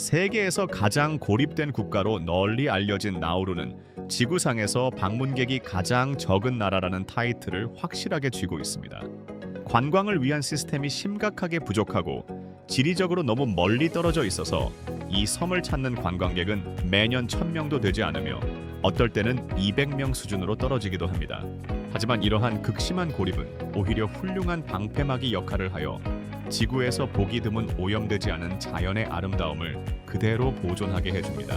세계에서 가장 고립된 국가로 널리 알려진 나우루는 지구상에서 방문객이 가장 적은 나라라는 타이틀을 확실하게 쥐고 있습니다. 관광을 위한 시스템이 심각하게 부족하고 지리적으로 너무 멀리 떨어져 있어서 이 섬을 찾는 관광객은 매년 1,000명도 되지 않으며 어떨 때는 200명 수준으로 떨어지기도 합니다. 하지만 이러한 극심한 고립은 오히려 훌륭한 방패막이 역할을 하여 지구에서 보기 드문 오염되지 않은 자연의 아름다움을 그대로 보존하게 해줍니다.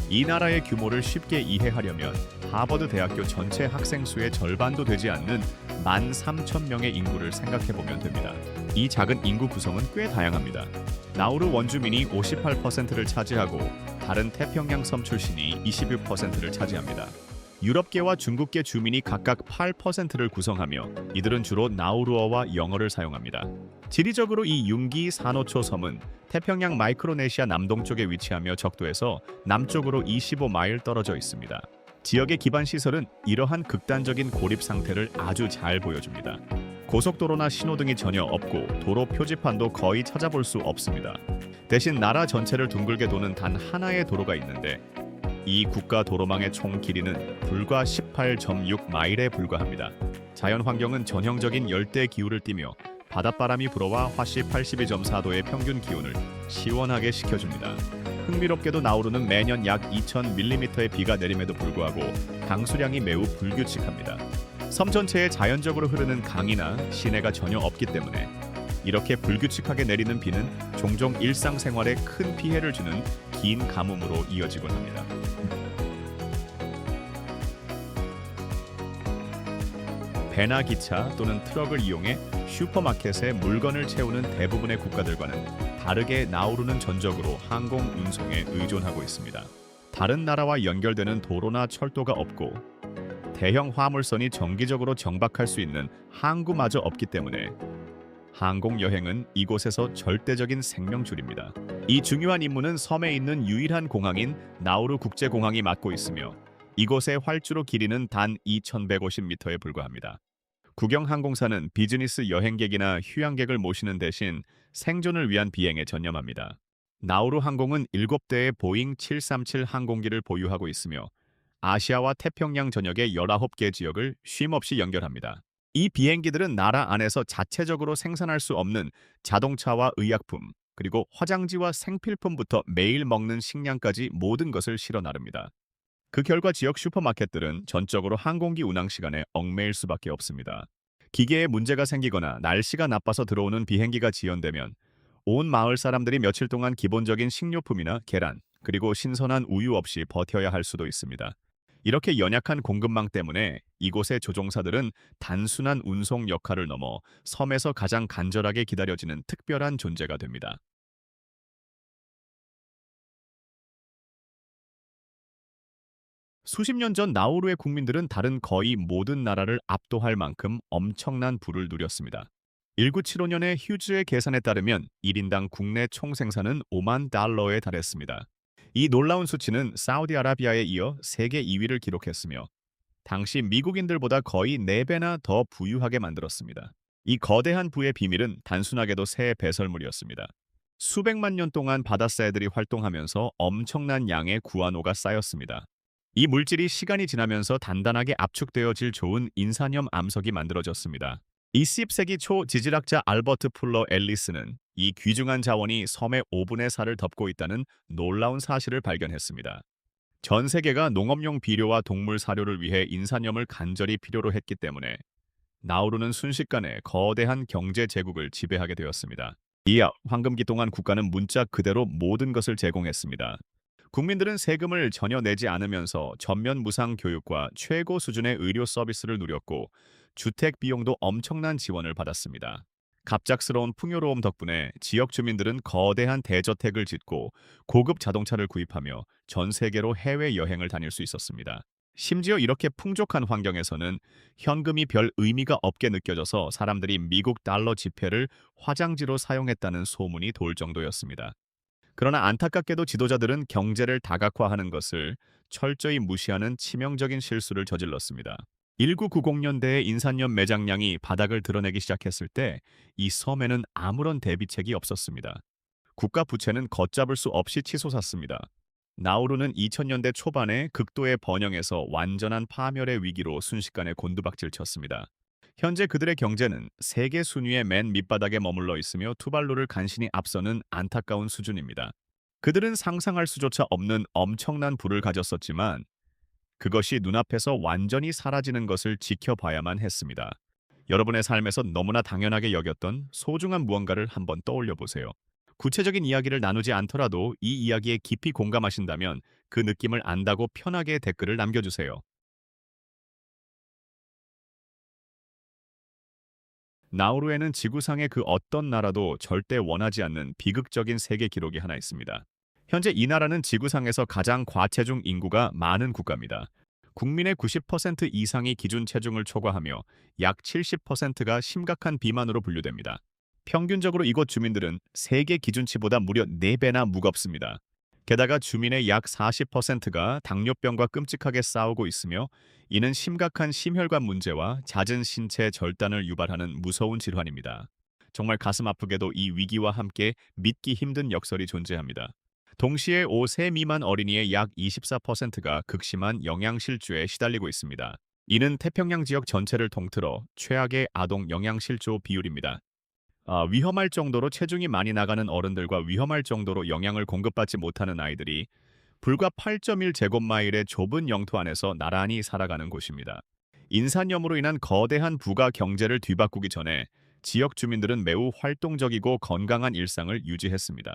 이 나라의 규모를 쉽게 이해하려면 하버드 대학교 전체 학생 수의 절반도 되지 않는 13,000명의 인구를 생각해보면 됩니다. 이 작은 인구 구성은 꽤 다양합니다. 나우루 원주민이 58%를 차지하고 다른 태평양 섬 출신이 21%를 차지합니다. 유럽계와 중국계 주민이 각각 8%를 구성하며 이들은 주로 나우루어와 영어를 사용합니다. 지리적으로 이 융기 산호초 섬은 태평양 마이크로네시아 남동쪽에 위치하며 적도에서 남쪽으로 25마일 떨어져 있습니다. 지역의 기반 시설은 이러한 극단적인 고립 상태를 아주 잘 보여줍니다. 고속도로나 신호등이 전혀 없고 도로 표지판도 거의 찾아볼 수 없습니다. 대신 나라 전체를 둥글게 도는 단 하나의 도로가 있는데 이 국가 도로망의 총 길이는 불과 18.6마일에 불과합니다. 자연 환경은 전형적인 열대 기후를 띠며 바닷바람이 불어와 화씨 82.4도의 평균 기온을 시원하게 식혀줍니다. 흥미롭게도 나우루는 매년 약 2,000mm의 비가 내림에도 불구하고 강수량이 매우 불규칙합니다. 섬 전체에 자연적으로 흐르는 강이나 시내가 전혀 없기 때문에 이렇게 불규칙하게 내리는 비는 종종 일상생활에 큰 피해를 주는 긴 가뭄으로 이어지곤 합니다. 배나 기차 또는 트럭을 이용해 슈퍼마켓에 물건을 채우는 대부분의 국가들과는 다르게 나우루는 전적으로 항공 운송에 의존하고 있습니다. 다른 나라와 연결되는 도로나 철도가 없고 대형 화물선이 정기적으로 정박할 수 있는 항구마저 없기 때문에 항공 여행은 이곳에서 절대적인 생명줄입니다. 이 중요한 임무는 섬에 있는 유일한 공항인 나우루 국제공항이 맡고 있으며 이곳의 활주로 길이는 단 2,150m에 불과합니다. 국영항공사는 비즈니스 여행객이나 휴양객을 모시는 대신 생존을 위한 비행에 전념합니다. 나우루 항공은 7대의 보잉 737 항공기를 보유하고 있으며 아시아와 태평양 전역의 19개 지역을 쉼없이 연결합니다. 이 비행기들은 나라 안에서 자체적으로 생산할 수 없는 자동차와 의약품, 그리고 화장지와 생필품부터 매일 먹는 식량까지 모든 것을 실어 나릅니다. 그 결과 지역 슈퍼마켓들은 전적으로 항공기 운항 시간에 얽매일 수밖에 없습니다. 기계에 문제가 생기거나 날씨가 나빠서 들어오는 비행기가 지연되면 온 마을 사람들이 며칠 동안 기본적인 식료품이나 계란, 그리고 신선한 우유 없이 버텨야 할 수도 있습니다. 이렇게 연약한 공급망 때문에 이곳의 조종사들은 단순한 운송 역할을 넘어 섬에서 가장 간절하게 기다려지는 특별한 존재가 됩니다. 수십 년 전 나우루의 국민들은 다른 거의 모든 나라를 압도할 만큼 엄청난 부를 누렸습니다. 1975년에 휴즈의 계산에 따르면 1인당 국내 총생산은 5만 달러에 달했습니다. 이 놀라운 수치는 사우디아라비아에 이어 세계 2위를 기록했으며 당시 미국인들보다 거의 4배나 더 부유하게 만들었습니다. 이 거대한 부의 비밀은 단순하게도 새 배설물이었습니다. 수백만 년 동안 바다새들이 활동하면서 엄청난 양의 구아노가 쌓였습니다. 이 물질이 시간이 지나면서 단단하게 압축되어질 좋은 인산염 암석이 만들어졌습니다. 20세기 초 지질학자 알버트 풀러 앨리스는 이 귀중한 자원이 섬의 5분의 4를 덮고 있다는 놀라운 사실을 발견했습니다. 전 세계가 농업용 비료와 동물 사료를 위해 인산염을 간절히 필요로 했기 때문에 나우루는 순식간에 거대한 경제 제국을 지배하게 되었습니다. 이 황금기 동안 국가는 문자 그대로 모든 것을 제공했습니다. 국민들은 세금을 전혀 내지 않으면서 전면 무상 교육과 최고 수준의 의료 서비스를 누렸고 주택 비용도 엄청난 지원을 받았습니다. 갑작스러운 풍요로움 덕분에 지역 주민들은 거대한 대저택을 짓고 고급 자동차를 구입하며 전 세계로 해외 여행을 다닐 수 있었습니다. 심지어 이렇게 풍족한 환경에서는 현금이 별 의미가 없게 느껴져서 사람들이 미국 달러 지폐를 화장지로 사용했다는 소문이 돌 정도였습니다. 그러나 안타깝게도 지도자들은 경제를 다각화하는 것을 철저히 무시하는 치명적인 실수를 저질렀습니다. 1990년대의 인산염 매장량이 바닥을 드러내기 시작했을 때 이 섬에는 아무런 대비책이 없었습니다. 국가 부채는 걷잡을 수 없이 치솟았습니다. 나우루는 2000년대 초반에 극도의 번영에서 완전한 파멸의 위기로 순식간에 곤두박질 쳤습니다. 현재 그들의 경제는 세계 순위의 맨 밑바닥에 머물러 있으며 투발루를 간신히 앞서는 안타까운 수준입니다. 그들은 상상할 수조차 없는 엄청난 부를 가졌었지만 그것이 눈앞에서 완전히 사라지는 것을 지켜봐야만 했습니다. 여러분의 삶에서 너무나 당연하게 여겼던 소중한 무언가를 한번 떠올려 보세요. 구체적인 이야기를 나누지 않더라도 이 이야기에 깊이 공감하신다면 그 느낌을 안다고 편하게 댓글을 남겨주세요. 나우루에는 지구상의 그 어떤 나라도 절대 원하지 않는 비극적인 세계 기록이 하나 있습니다. 현재 이 나라는 지구상에서 가장 과체중 인구가 많은 국가입니다. 국민의 90% 이상이 기준 체중을 초과하며 약 70%가 심각한 비만으로 분류됩니다. 평균적으로 이곳 주민들은 세계 기준치보다 무려 4배나 무겁습니다. 게다가 주민의 약 40%가 당뇨병과 끔찍하게 싸우고 있으며 이는 심각한 심혈관 문제와 잦은 신체 절단을 유발하는 무서운 질환입니다. 정말 가슴 아프게도 이 위기와 함께 믿기 힘든 역설이 존재합니다. 동시에 5세 미만 어린이의 약 24%가 극심한 영양실조에 시달리고 있습니다. 이는 태평양 지역 전체를 통틀어 최악의 아동 영양실조 비율입니다. 위험할 정도로 체중이 많이 나가는 어른들과 위험할 정도로 영양을 공급받지 못하는 아이들이 불과 8.1제곱마일의 좁은 영토 안에서 나란히 살아가는 곳입니다. 인산염으로 인한 거대한 부가 경제를 뒤바꾸기 전에 지역 주민들은 매우 활동적이고 건강한 일상을 유지했습니다.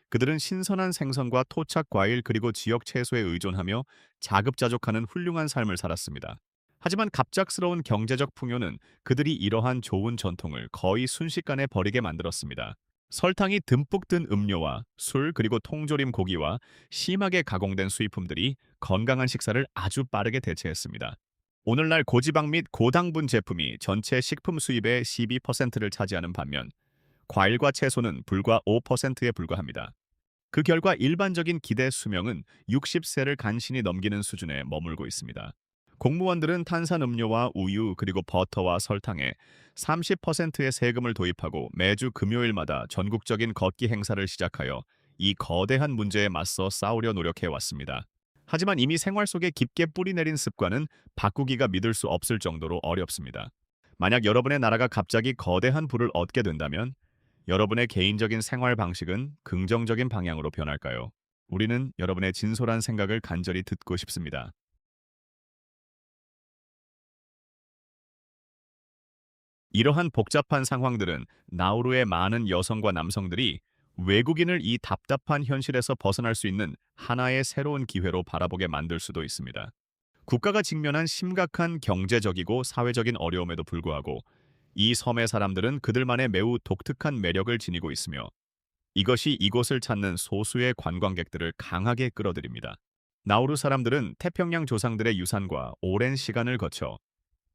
그들은 신선한 생선과 토착 과일 그리고 지역 채소에 의존하며 자급자족하는 훌륭한 삶을 살았습니다. 하지만 갑작스러운 경제적 풍요는 그들이 이러한 좋은 전통을 거의 순식간에 버리게 만들었습니다. 설탕이 듬뿍 든 음료와 술 그리고 통조림 고기와 심하게 가공된 수입품들이 건강한 식사를 아주 빠르게 대체했습니다. 오늘날 고지방 및 고당분 제품이 전체 식품 수입의 12%를 차지하는 반면 과일과 채소는 불과 5%에 불과합니다. 그 결과 일반적인 기대 수명은 60세를 간신히 넘기는 수준에 머물고 있습니다. 공무원들은 탄산음료와 우유 그리고 버터와 설탕에 30%의 세금을 도입하고 매주 금요일마다 전국적인 걷기 행사를 시작하여 이 거대한 문제에 맞서 싸우려 노력해 왔습니다. 하지만 이미 생활 속에 깊게 뿌리내린 습관은 바꾸기가 믿을 수 없을 정도로 어렵습니다. 만약 여러분의 나라가 갑자기 거대한 부를 얻게 된다면 여러분의 개인적인 생활 방식은 긍정적인 방향으로 변할까요? 우리는 여러분의 진솔한 생각을 간절히 듣고 싶습니다. 이러한 복잡한 상황들은 나우루의 많은 여성과 남성들이 외국인을 이 답답한 현실에서 벗어날 수 있는 하나의 새로운 기회로 바라보게 만들 수도 있습니다. 국가가 직면한 심각한 경제적이고 사회적인 어려움에도 불구하고 이 섬의 사람들은 그들만의 매우 독특한 매력을 지니고 있으며 이것이 이곳을 찾는 소수의 관광객들을 강하게 끌어들입니다. 나우루 사람들은 태평양 조상들의 유산과 오랜 시간을 거쳐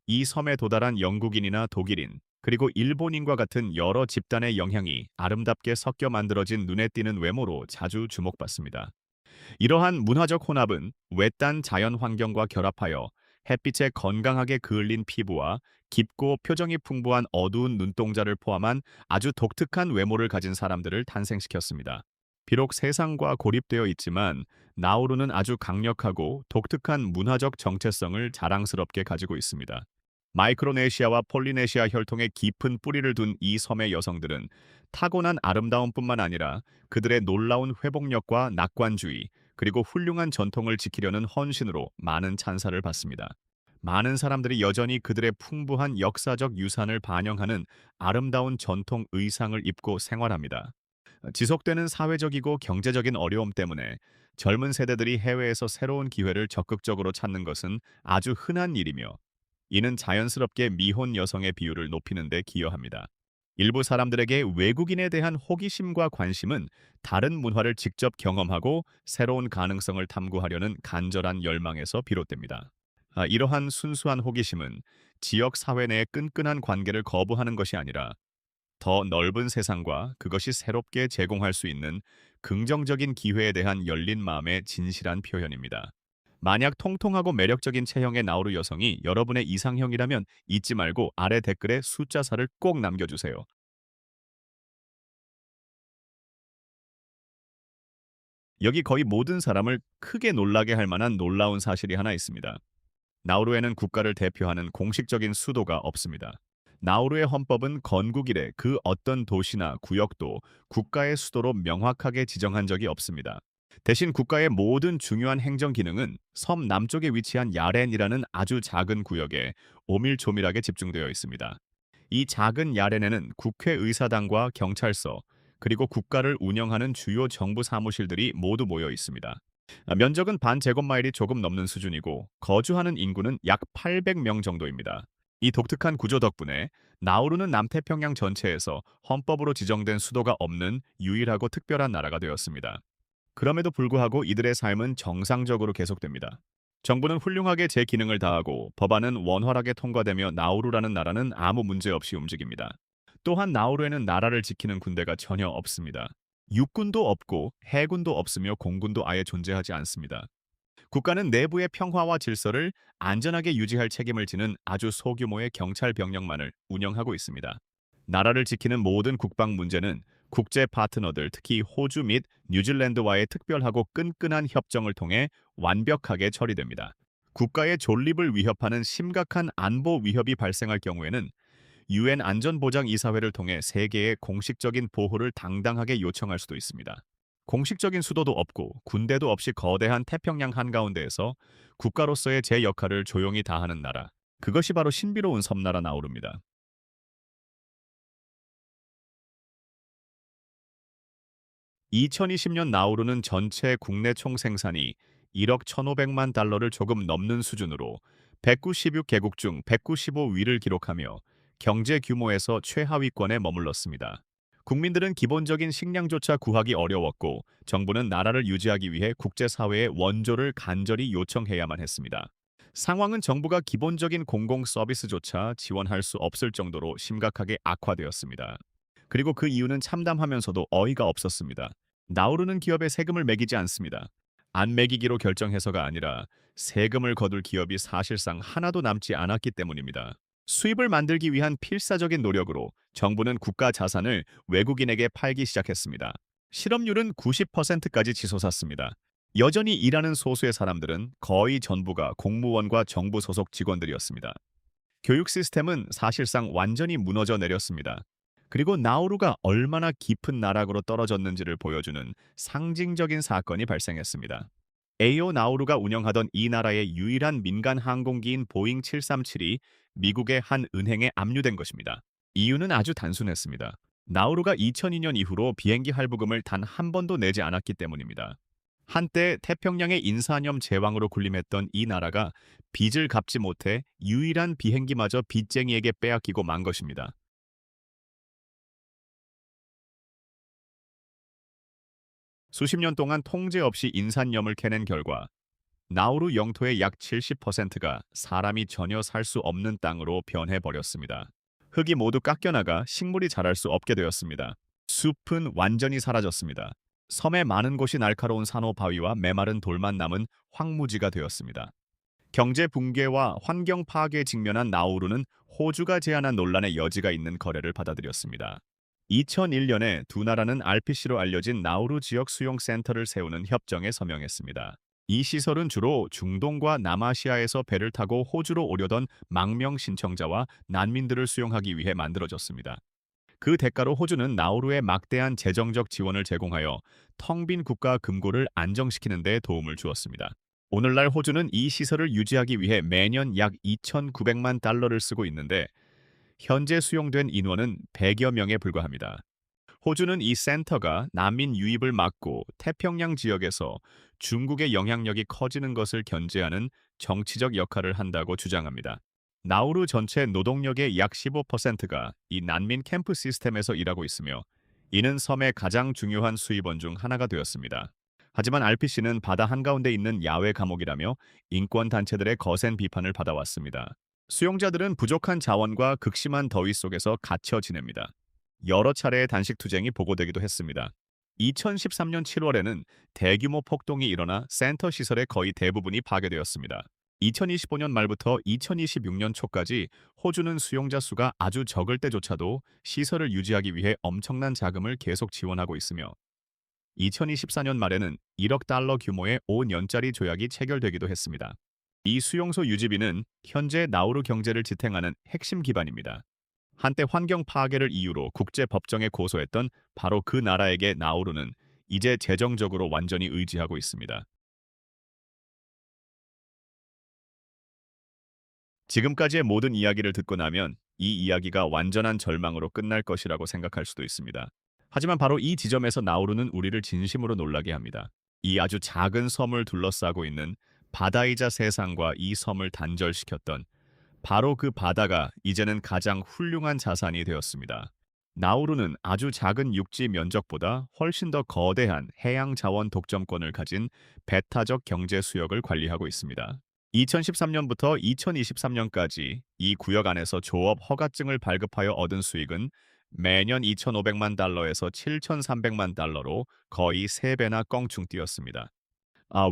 이 섬에 도달한 영국인이나 독일인, 그리고 일본인과 같은 여러 집단의 영향이 아름답게 섞여 만들어진 눈에 띄는 외모로 자주 주목받습니다. 이러한 문화적 혼합은 외딴 자연 환경과 결합하여 햇빛에 건강하게 그을린 피부와 깊고 표정이 풍부한 어두운 눈동자를 포함한 아주 독특한 외모를 가진 사람들을 탄생시켰습니다. 비록 세상과 고립되어 있지만 나우루는 아주 강력하고 독특한 문화적 정체성을 자랑스럽게 가지고 있습니다. 마이크로네시아와 폴리네시아 혈통의 깊은 뿌리를 둔 이 섬의 여성들은 타고난 아름다움뿐만 아니라 그들의 놀라운 회복력과 낙관주의, 그리고 훌륭한 전통을 지키려는 헌신으로 많은 찬사를 받습니다. 많은 사람들이 여전히 그들의 풍부한 역사적 유산을 반영하는 아름다운 전통 의상을 입고 생활합니다. 지속되는 사회적이고 경제적인 어려움 때문에 젊은 세대들이 해외에서 새로운 기회를 적극적으로 찾는 것은 아주 흔한 일이며 이는 자연스럽게 미혼 여성의 비율을 높이는 데 기여합니다. 일부 사람들에게 외국인에 대한 호기심과 관심은 다른 문화를 직접 경험하고 새로운 가능성을 탐구하려는 간절한 열망에서 비롯됩니다. 이러한 순수한 호기심은 지역 사회 내의 끈끈한 관계를 거부하는 것이 아니라 더 넓은 세상과 그것이 새롭게 제공할 수 있는 긍정적인 기회에 대한 열린 마음의 진실한 표현입니다. 만약 통통하고 매력적인 체형의 나우루 여성이 여러분의 이상형이라면 잊지 말고 아래 댓글에 숫자사를 꼭 남겨주세요. 여기 거의 모든 사람을 크게 놀라게 할 만한 놀라운 사실이 하나 있습니다. 나우루에는 국가를 대표하는 공식적인 수도가 없습니다. 나우루의 헌법은 건국 이래 그 어떤 도시나 구역도 국가의 수도로 명확하게 지정한 적이 없습니다. 대신 국가의 모든 중요한 행정 기능은 섬 남쪽에 위치한 야렌이라는 아주 작은 구역에 오밀조밀하게 집중되어 있습니다. 이 작은 야렌에는 국회의사당과 경찰서, 그리고 국가를 운영하는 주요 정부 사무실들이 모두 모여 있습니다. 면적은 반 제곱마일이 조금 넘는 수준이고 거주하는 인구는 약 800명 정도입니다. 이 독특한 구조 덕분에 나우루는 남태평양 전체에서 헌법으로 지정된 수도가 없는 유일하고 특별한 나라가 되었습니다. 그럼에도 불구하고 이들의 삶은 정상적으로 계속됩니다. 정부는 훌륭하게 제 기능을 다하고 법안은 원활하게 통과되며 나우루라는 나라는 아무 문제 없이 움직입니다. 또한 나우루에는 나라를 지키는 군대가 전혀 없습니다. 육군도 없고 해군도 없으며 공군도 아예 존재하지 않습니다. 국가는 내부의 평화와 질서를 안전하게 유지할 책임을 지는 아주 소규모의 경찰 병력만을 운영하고 있습니다. 나라를 지키는 모든 국방 문제는 국제 파트너들, 특히 호주 및 뉴질랜드와의 특별하고 끈끈한 협정을 통해 완벽하게 처리됩니다. 국가의 존립을 위협하는 심각한 안보 위협이 발생할 경우에는 유엔 안전보장이사회를 통해 세계의 공식적인 보호를 당당하게 요청할 수도 있습니다. 공식적인 수도도 없고 군대도 없이 거대한 태평양 한가운데에서 국가로서의 제 역할을 조용히 다하는 나라. 그것이 바로 신비로운 섬나라 나우루입니다. 2020년 나우루는 전체 국내 총생산이 1억 1,500만 달러를 조금 넘는 수준으로 196개국 중 195위를 기록하며 경제 규모에서 최하위권에 머물렀습니다. 국민들은 기본적인 식량조차 구하기 어려웠고 정부는 나라를 유지하기 위해 국제사회의 원조를 간절히 요청해야만 했습니다. 상황은 정부가 기본적인 공공 서비스조차 지원할 수 없을 정도로 심각하게 악화되었습니다. 그리고 그 이유는 참담하면서도 어이가 없었습니다. 나우루는 기업에 세금을 매기지 않습니다. 안 매기기로 결정해서가 아니라 세금을 거둘 기업이 사실상 하나도 남지 않았기 때문입니다. 수입을 만들기 위한 필사적인 노력으로 정부는 국가 자산을 외국인에게 팔기 시작했습니다. 실업률은 90%까지 치솟았습니다. 여전히 일하는 소수의 사람들은 거의 전부가 공무원과 정부 소속 직원들이었습니다. 교육 시스템은 사실상 완전히 무너져 내렸습니다. 그리고 나우루가 얼마나 깊은 나락으로 떨어졌는지를 보여주는 상징적인 사건이 발생했습니다. 에이오 나우루가 운영하던 이 나라의 유일한 민간 항공기인 보잉 737이 미국의 한 은행에 압류된 것입니다. 이유는 아주 단순했습니다. 나우루가 2002년 이후로 비행기 할부금을 단 한 번도 내지 않았기 때문입니다. 한때 태평양의 인사념 제왕으로 군림했던 이 나라가 빚을 갚지 못해 유일한 비행기마저 빚쟁이에게 빼앗기고 만 것입니다. 수십 년 동안 통제 없이 인산염을 캐낸 결과 나우루 영토의 약 70%가 사람이 전혀 살 수 없는 땅으로 변해버렸습니다. 흙이 모두 깎여나가 식물이 자랄 수 없게 되었습니다. 숲은 완전히 사라졌습니다. 섬의 많은 곳이 날카로운 산호 바위와 메마른 돌만 남은 황무지가 되었습니다. 경제 붕괴와 환경 파괴에 직면한 나우루는 호주가 제안한 논란의 여지가 있는 거래를 받아들였습니다. 2001년에 두 나라는 RPC로 알려진 나우루 지역 수용 센터를 세우는 협정에 서명했습니다. 이 시설은 주로 중동과 남아시아에서 배를 타고 호주로 오려던 망명 신청자와 난민들을 수용하기 위해 만들어졌습니다. 그 대가로 호주는 나우루에 막대한 재정적 지원을 제공하여 텅 빈 국가 금고를 안정시키는 데 도움을 주었습니다. 오늘날 호주는 이 시설을 유지하기 위해 매년 약 2,900만 달러를 쓰고 있는데 현재 수용된 인원은 100여 명에 불과합니다. 호주는 이 센터가 난민 유입을 막고 태평양 지역에서 중국의 영향력이 커지는 것을 견제하는 정치적 역할을 한다고 주장합니다. 나우루 전체 노동력의 약 15%가 이 난민 캠프 시스템에서 일하고 있으며 이는 섬의 가장 중요한 수입원 중 하나가 되었습니다. 하지만 RPC는 바다 한가운데 있는 야외 감옥이라며 인권단체들의 거센 비판을 받아왔습니다. 수용자들은 부족한 자원과 극심한 더위 속에서 갇혀 지냅니다. 여러 차례의 단식 투쟁이 보고되기도 했습니다. 2013년 7월에는 대규모 폭동이 일어나 센터 시설의 거의 대부분이 파괴되었습니다. 2025년 말부터 2026년 초까지 호주는 수용자 수가 아주 적을 때조차도 시설을 유지하기 위해 엄청난 자금을 계속 지원하고 있으며 2024년 말에는 1억 달러 규모의 5년짜리 조약이 체결되기도 했습니다. 이 수용소 유지비는 현재 나우루 경제를 지탱하는 핵심 기반입니다. 한때 환경 파괴를 이유로 국제 법정에 고소했던 바로 그 나라에게 나우루는 이제 재정적으로 완전히 의지하고 있습니다. 지금까지의 모든 이야기를 듣고 나면 이 이야기가 완전한 절망으로 끝날 것이라고 생각할 수도 있습니다. 하지만 바로 이 지점에서 나우루는 우리를 진심으로 놀라게 합니다. 이 아주 작은 섬을 둘러싸고 있는 바다이자 세상과 이 섬을 단절시켰던 바로 그 바다가 이제는 가장 훌륭한 자산이 되었습니다. 나우루는 아주 작은 육지 면적보다 훨씬 더 거대한 해양 자원 독점권을 가진 배타적 경제 수역을 관리하고 있습니다. 2013년부터 2023년까지 이 구역 안에서 조업 허가증을 발급하여 얻은 수익은 매년 2,500만 달러에서 7,300만 달러로 거의 3배나 껑충 뛰었습니다.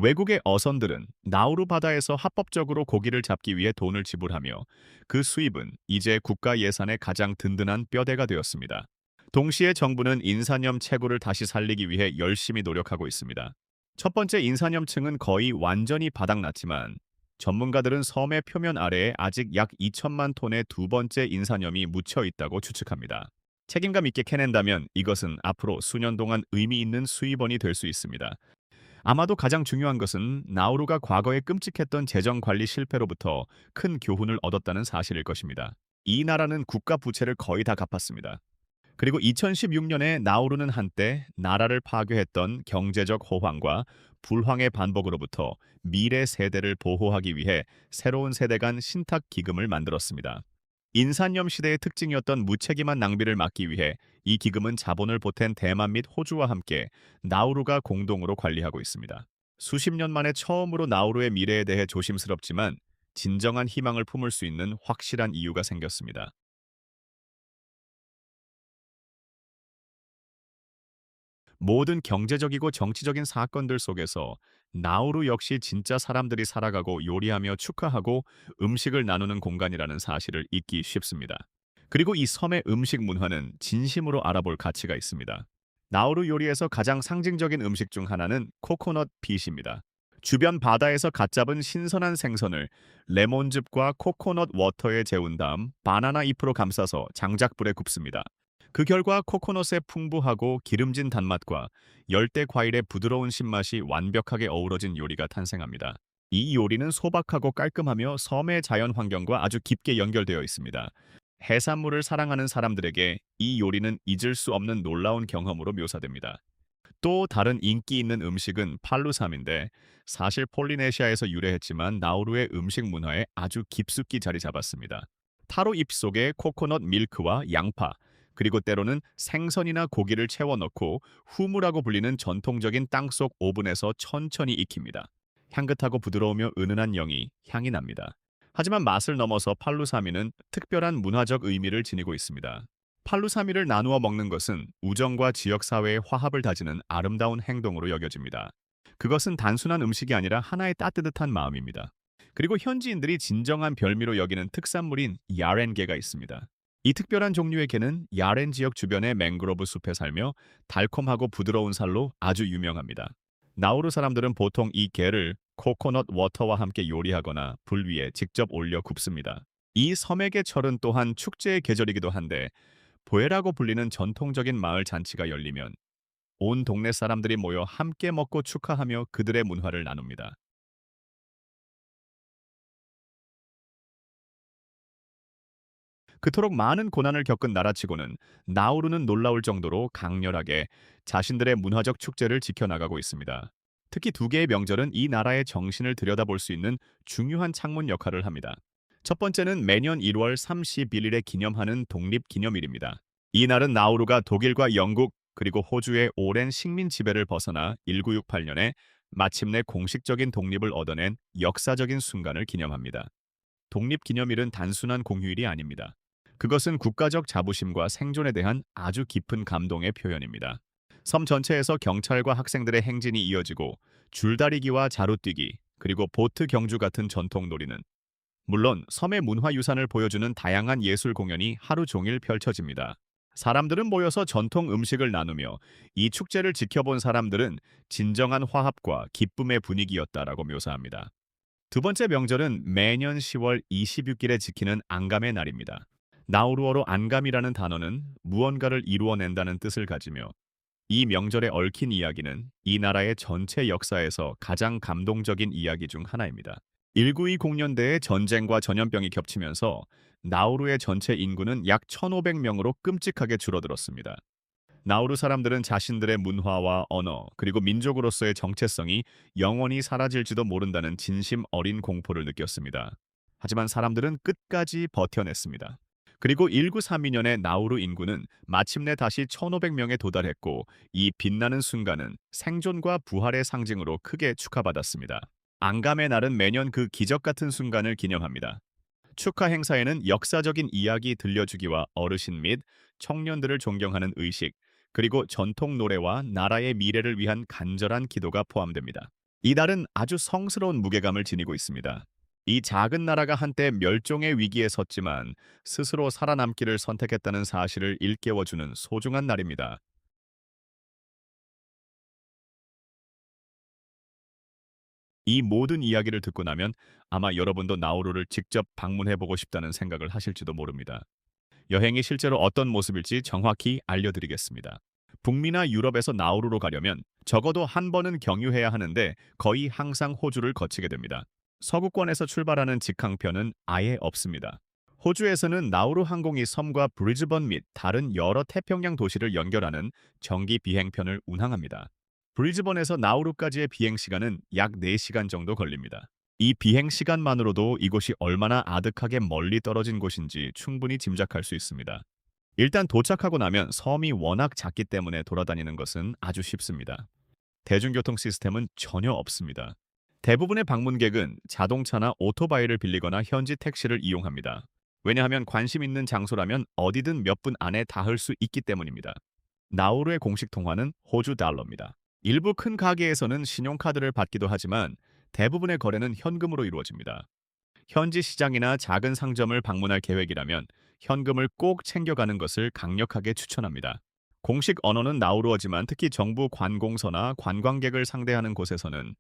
외국의 어선들은 나우루 바다에서 합법적으로 고기를 잡기 위해 돈을 지불하며 그 수입은 이제 국가 예산의 가장 든든한 뼈대가 되었습니다. 동시에 정부는 인산염 채굴을 다시 살리기 위해 열심히 노력하고 있습니다. 첫 번째 인산염층은 거의 완전히 바닥났지만 전문가들은 섬의 표면 아래에 아직 약 2천만 톤의 두 번째 인산염이 묻혀 있다고 추측합니다. 책임감 있게 캐낸다면 이것은 앞으로 수년 동안 의미 있는 수입원이 될 수 있습니다. 아마도 가장 중요한 것은 나우루가 과거에 끔찍했던 재정 관리 실패로부터 큰 교훈을 얻었다는 사실일 것입니다. 이 나라는 국가 부채를 거의 다 갚았습니다. 그리고 2016년에 나우루는 한때 나라를 파괴했던 경제적 호황과 불황의 반복으로부터 미래 세대를 보호하기 위해 새로운 세대 간 신탁 기금을 만들었습니다. 인산염 시대의 특징이었던 무책임한 낭비를 막기 위해 이 기금은 자본을 보탠 대만 및 호주와 함께 나우루가 공동으로 관리하고 있습니다. 수십 년 만에 처음으로 나우루의 미래에 대해 조심스럽지만 진정한 희망을 품을 수 있는 확실한 이유가 생겼습니다. 모든 경제적이고 정치적인 사건들 속에서 나우루 역시 진짜 사람들이 살아가고 요리하며 축하하고 음식을 나누는 공간이라는 사실을 잊기 쉽습니다. 그리고 이 섬의 음식 문화는 진심으로 알아볼 가치가 있습니다. 나우루 요리에서 가장 상징적인 음식 중 하나는 코코넛 빗입니다. 주변 바다에서 갓 잡은 신선한 생선을 레몬즙과 코코넛 워터에 재운 다음 바나나 잎으로 감싸서 장작불에 굽습니다. 그 결과 코코넛의 풍부하고 기름진 단맛과 열대 과일의 부드러운 신맛이 완벽하게 어우러진 요리가 탄생합니다. 이 요리는 소박하고 깔끔하며 섬의 자연 환경과 아주 깊게 연결되어 있습니다. 해산물을 사랑하는 사람들에게 이 요리는 잊을 수 없는 놀라운 경험으로 묘사됩니다. 또 다른 인기 있는 음식은 팔루삼인데 사실 폴리네시아에서 유래했지만 나우루의 음식 문화에 아주 깊숙이 자리 잡았습니다. 타로 잎 속에 코코넛 밀크와 양파, 그리고 때로는 생선이나 고기를 채워 넣고 후무라고 불리는 전통적인 땅속 오븐에서 천천히 익힙니다. 향긋하고 부드러우며 은은한 영이 향이 납니다. 하지만 맛을 넘어서 팔루사미는 특별한 문화적 의미를 지니고 있습니다. 팔루사미를 나누어 먹는 것은 우정과 지역사회의 화합을 다지는 아름다운 행동으로 여겨집니다. 그것은 단순한 음식이 아니라 하나의 따뜻한 마음입니다. 그리고 현지인들이 진정한 별미로 여기는 특산물인 야렌게가 있습니다. 이 특별한 종류의 게는 야렌 지역 주변의 맹그로브 숲에 살며 달콤하고 부드러운 살로 아주 유명합니다. 나우루 사람들은 보통 이 게를 코코넛 워터와 함께 요리하거나 불 위에 직접 올려 굽습니다. 이 섬의 게철은 또한 축제의 계절이기도 한데 보에라고 불리는 전통적인 마을 잔치가 열리면 온 동네 사람들이 모여 함께 먹고 축하하며 그들의 문화를 나눕니다. 그토록 많은 고난을 겪은 나라치고는 나우루는 놀라울 정도로 강렬하게 자신들의 문화적 축제를 지켜나가고 있습니다. 특히 두 개의 명절은 이 나라의 정신을 들여다볼 수 있는 중요한 창문 역할을 합니다. 첫 번째는 매년 1월 31일에 기념하는 독립기념일입니다. 이 날은 나우루가 독일과 영국 그리고 호주의 오랜 식민 지배를 벗어나 1968년에 마침내 공식적인 독립을 얻어낸 역사적인 순간을 기념합니다. 독립기념일은 단순한 공휴일이 아닙니다. 그것은 국가적 자부심과 생존에 대한 아주 깊은 감동의 표현입니다. 섬 전체에서 경찰과 학생들의 행진이 이어지고 줄다리기와 자루뛰기, 그리고 보트 경주 같은 전통 놀이는 물론 섬의 문화유산을 보여주는 다양한 예술 공연이 하루 종일 펼쳐집니다. 사람들은 모여서 전통 음식을 나누며 이 축제를 지켜본 사람들은 진정한 화합과 기쁨의 분위기였다라고 묘사합니다. 두 번째 명절은 매년 10월 26일에 지키는 앙감의 날입니다. 나우루어로 앙감이라는 단어는 무언가를 이루어낸다는 뜻을 가지며 이 명절에 얽힌 이야기는 이 나라의 전체 역사에서 가장 감동적인 이야기 중 하나입니다. 1920년대에 전쟁과 전염병이 겹치면서 나우루의 전체 인구는 약 1,500명으로 끔찍하게 줄어들었습니다. 나우루 사람들은 자신들의 문화와 언어, 그리고 민족으로서의 정체성이 영원히 사라질지도 모른다는 진심 어린 공포를 느꼈습니다. 하지만 사람들은 끝까지 버텨냈습니다. 그리고 1932년에 나우루 인구는 마침내 다시 1,500명에 도달했고 이 빛나는 순간은 생존과 부활의 상징으로 크게 축하받았습니다. 앙감의 날은 매년 그 기적 같은 순간을 기념합니다. 축하 행사에는 역사적인 이야기 들려주기와 어르신 및 청년들을 존경하는 의식, 그리고 전통 노래와 나라의 미래를 위한 간절한 기도가 포함됩니다. 이 달은 아주 성스러운 무게감을 지니고 있습니다. 이 작은 나라가 한때 멸종의 위기에 섰지만 스스로 살아남기를 선택했다는 사실을 일깨워주는 소중한 날입니다. 이 모든 이야기를 듣고 나면 아마 여러분도 나우루를 직접 방문해보고 싶다는 생각을 하실지도 모릅니다. 여행이 실제로 어떤 모습일지 정확히 알려드리겠습니다. 북미나 유럽에서 나우루로 가려면 적어도 한 번은 경유해야 하는데 거의 항상 호주를 거치게 됩니다. 서구권에서 출발하는 직항편은 아예 없습니다. 호주에서는 나우루 항공이 섬과 브리즈번 및 다른 여러 태평양 도시를 연결하는 정기 비행편을 운항합니다. 브리즈번에서 나우루까지의 비행 시간은 약 4시간 정도 걸립니다. 이 비행 시간만으로도 이곳이 얼마나 아득하게 멀리 떨어진 곳인지 충분히 짐작할 수 있습니다. 일단 도착하고 나면 섬이 워낙 작기 때문에 돌아다니는 것은 아주 쉽습니다. 대중교통 시스템은 전혀 없습니다. 대부분의 방문객은 자동차나 오토바이를 빌리거나 현지 택시를 이용합니다. 왜냐하면 관심 있는 장소라면 어디든 몇 분 안에 닿을 수 있기 때문입니다. 나우루의 공식 통화는 호주 달러입니다. 일부 큰 가게에서는 신용카드를 받기도 하지만 대부분의 거래는 현금으로 이루어집니다. 현지 시장이나 작은 상점을 방문할 계획이라면 현금을 꼭 챙겨가는 것을 강력하게 추천합니다. 공식 언어는 나우루어지만 특히 정부 관공서나 관광객을 상대하는 곳에서는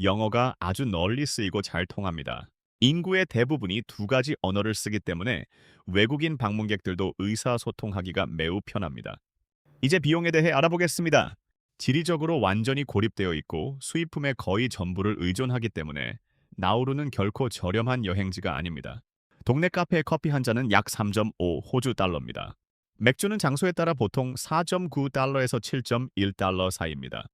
영어가 아주 널리 쓰이고 잘 통합니다. 인구의 대부분이 두 가지 언어를 쓰기 때문에 외국인 방문객들도 의사소통하기가 매우 편합니다. 이제 비용에 대해 알아보겠습니다. 지리적으로 완전히 고립되어 있고 수입품의 거의 전부를 의존하기 때문에 나우루는 결코 저렴한 여행지가 아닙니다. 동네 카페의 커피 한 잔은 약 3.5 호주 달러입니다. 맥주는 장소에 따라 보통 4.9 달러에서 7.1 달러 사이입니다.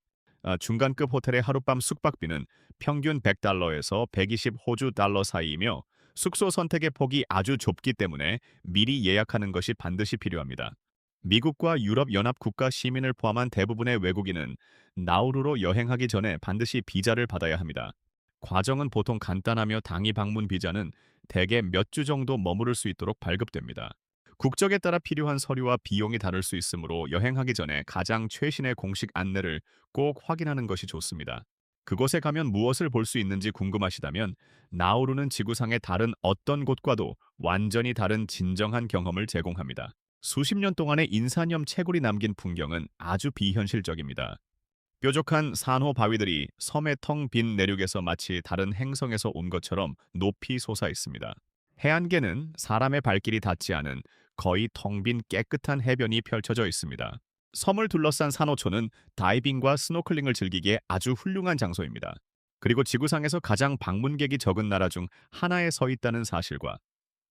중간급 호텔의 하룻밤 숙박비는 평균 100달러에서 120 호주 달러 사이이며 숙소 선택의 폭이 아주 좁기 때문에 미리 예약하는 것이 반드시 필요합니다. 미국과 유럽 연합 국가 시민을 포함한 대부분의 외국인은 나우루로 여행하기 전에 반드시 비자를 받아야 합니다. 과정은 보통 간단하며 당일 방문 비자는 대개 몇 주 정도 머무를 수 있도록 발급됩니다. 국적에 따라 필요한 서류와 비용이 다를 수 있으므로 여행하기 전에 가장 최신의 공식 안내를 꼭 확인하는 것이 좋습니다. 그곳에 가면 무엇을 볼 수 있는지 궁금하시다면 나우루는 지구상의 다른 어떤 곳과도 완전히 다른 진정한 경험을 제공합니다. 수십 년 동안의 인산염 채굴이 남긴 풍경은 아주 비현실적입니다. 뾰족한 산호 바위들이 섬의 텅 빈 내륙에서 마치 다른 행성에서 온 것처럼 높이 솟아 있습니다. 해안계는 사람의 발길이 닿지 않은 거의 텅 빈 깨끗한 해변이 펼쳐져 있습니다. 섬을 둘러싼 산호초는 다이빙과 스노클링을 즐기기에 아주 훌륭한 장소입니다. 그리고 지구상에서 가장 방문객이 적은 나라 중 하나에 서 있다는 사실과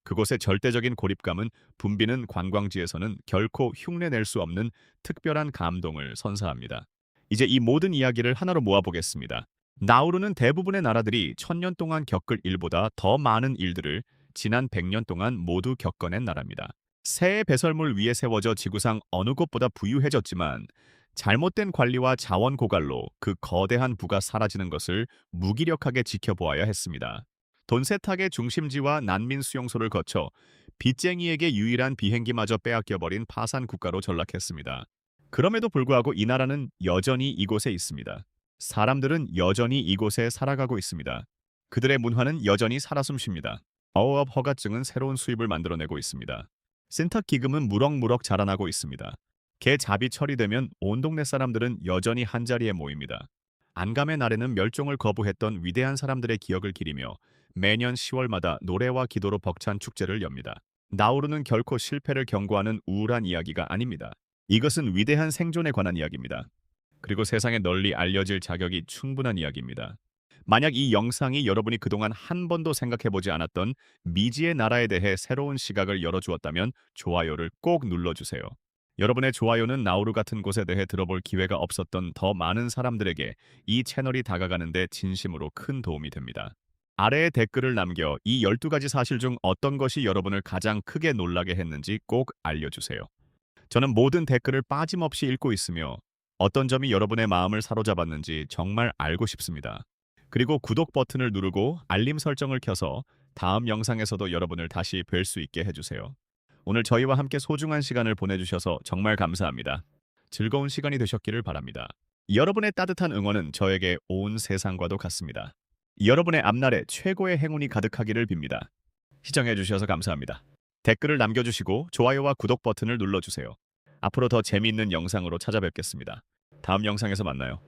그곳의 절대적인 고립감은 붐비는 관광지에서는 결코 흉내낼 수 없는 특별한 감동을 선사합니다. 이제 이 모든 이야기를 하나로 모아보겠습니다. 나우루는 대부분의 나라들이 1000년 동안 겪을 일보다 더 많은 일들을 지난 100년 동안 모두 겪어낸 나라입니다. 새의 배설물 위에 세워져 지구상 어느 곳보다 부유해졌지만 잘못된 관리와 자원 고갈로 그 거대한 부가 사라지는 것을 무기력하게 지켜보아야 했습니다. 돈 세탁의 중심지와 난민 수용소를 거쳐 빚쟁이에게 유일한 비행기마저 빼앗겨버린 파산 국가로 전락했습니다. 그럼에도 불구하고 이 나라는 여전히 이곳에 있습니다. 사람들은 여전히 이곳에 살아가고 있습니다. 그들의 문화는 여전히 살아 숨쉽니다. 어업 허가증은 새로운 수입을 만들어내고 있습니다. 신탁 기금은 무럭무럭 자라나고 있습니다. 개 잡이 처리되면 온 동네 사람들은 여전히 한자리에 모입니다. 안감의 날에는 멸종을 거부했던 위대한 사람들의 기억을 기리며 매년 10월마다 노래와 기도로 벅찬 축제를 엽니다. 나우루는 결코 실패를 경고하는 우울한 이야기가 아닙니다. 이것은 위대한 생존에 관한 이야기입니다. 그리고 세상에 널리 알려질 자격이 충분한 이야기입니다. 만약 이 영상이 여러분이 그동안 한 번도 생각해보지 않았던 미지의 나라에 대해 새로운 시각을 열어주었다면 좋아요를 꼭 눌러주세요. 여러분의 좋아요는 나우루 같은 곳에 대해 들어볼 기회가 없었던 더 많은 사람들에게 이 채널이 다가가는 데 진심으로 큰 도움이 됩니다. 아래에 댓글을 남겨 이 12가지 사실 중 어떤 것이 여러분을 가장 크게 놀라게 했는지 꼭 알려주세요. 저는 모든 댓글을 빠짐없이 읽고 있으며 어떤 점이 여러분의 마음을 사로잡았는지 정말 알고 싶습니다. 그리고 구독 버튼을 누르고 알림 설정을 켜서 다음 영상에서도 여러분을 다시 뵐 수 있게 해주세요. 오늘 저희와 함께 소중한 시간을 보내주셔서 정말 감사합니다. 즐거운 시간이 되셨기를 바랍니다. 여러분의 따뜻한 응원은 저에게 온 세상과도 같습니다. 여러분의 앞날에 최고의 행운이 가득하기를 빕니다. 시청해주셔서 감사합니다. 댓글을 남겨주시고 좋아요와 구독 버튼을 눌러주세요. 앞으로 더 재미있는 영상으로 찾아뵙겠습니다. 다음 영상에서 만나요.